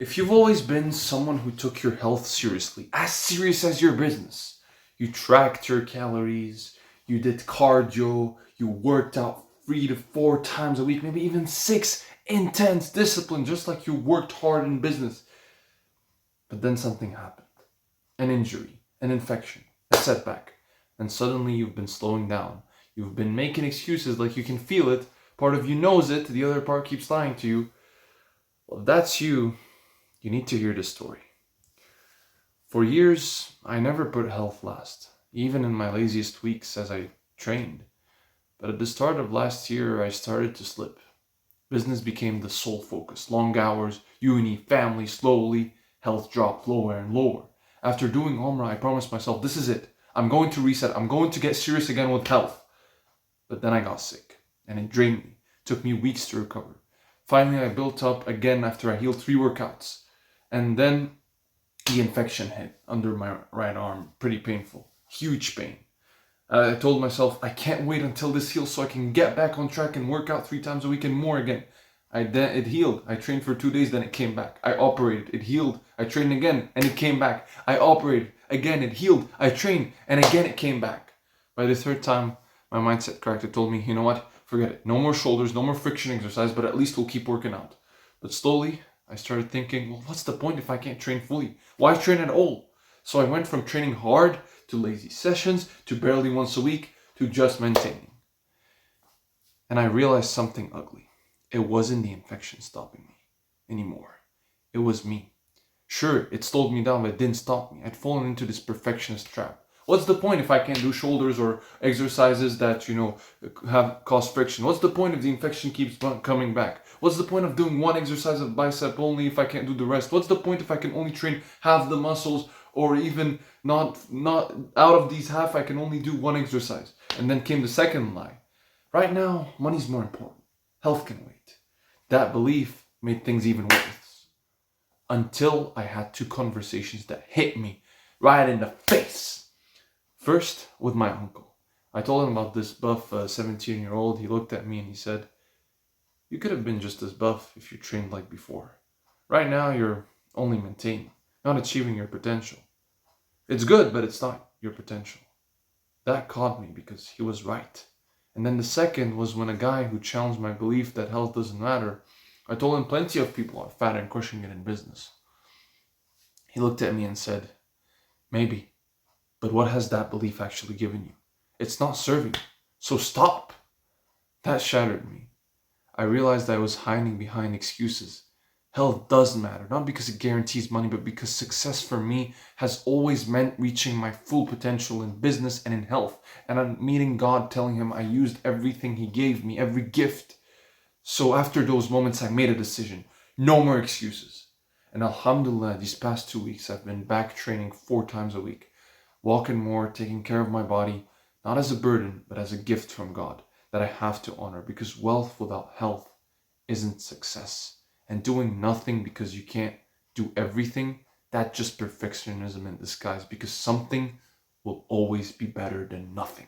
If you've always been someone who took your health seriously, as serious as your business, you tracked your calories, you did cardio, you worked out 3 to 4 times a week, maybe even six, intense discipline, just like you worked hard in business. But then something happened. An injury, an infection, a setback. And suddenly you've been slowing down. You've been making excuses like you can feel it. Part of you knows it, the other part keeps lying to you. Well, if that's you, you need to hear this story. For years, I never put health last, even in my laziest weeks as I trained. But at the start of last year, I started to slip. Business became the sole focus. Long hours, uni, family, slowly, health dropped lower and lower. After doing Umrah, I promised myself, this is it. I'm going to reset. I'm going to get serious again with health. But then I got sick, and it drained me. It took me weeks to recover. Finally, I built up again after I healed 3 workouts. And then the infection hit under my right arm. Pretty painful. Huge pain. I told myself, I can't wait until this heals so I can get back on track and work out 3 times a week and more again. It healed. I trained for 2 days, then it came back. I operated. It healed. I trained again, and it came back. I operated. Again, it healed. I trained, and again, it came back. By the third time, my mindset cracked. It told me, you know what? Forget it. No more shoulders, no more friction exercise, but at least we'll keep working out. But slowly, I started thinking, well, what's the point if I can't train fully? Why train at all? So I went from training hard to lazy sessions to barely once a week to just maintaining. And I realized something ugly. It wasn't the infection stopping me anymore. It was me. Sure, it slowed me down, but it didn't stop me. I'd fallen into this perfectionist trap. What's the point if I can't do shoulders or exercises that, have cause friction? What's the point if the infection keeps coming back? What's the point of doing one exercise of bicep only if I can't do the rest? What's the point if I can only train half the muscles, or even not out of these half, I can only do one exercise? And then came the second lie. Right now, money's more important. Health can wait. That belief made things even worse. Until I had 2 conversations that hit me right in the face. First, with my uncle. I told him about this buff 17-year-old. He looked at me and he said, you could have been just as buff if you trained like before. Right now, you're only maintaining, not achieving your potential. It's good, but it's not your potential. That caught me because he was right. And then the second was when a guy who challenged my belief that health doesn't matter. I told him plenty of people are fat and crushing it in business. He looked at me and said, maybe. But what has that belief actually given you? It's not serving you. So stop. That shattered me. I realized I was hiding behind excuses. Health does matter, not because it guarantees money, but because success for me has always meant reaching my full potential in business and in health. And I'm meeting God, telling him I used everything he gave me, every gift. So after those moments, I made a decision. No more excuses. And alhamdulillah, these past 2 weeks, I've been back training 4 times a week. Walking more, taking care of my body, not as a burden, but as a gift from God that I have to honor, because wealth without health isn't success. And doing nothing because you can't do everything, that's just perfectionism in disguise, because something will always be better than nothing.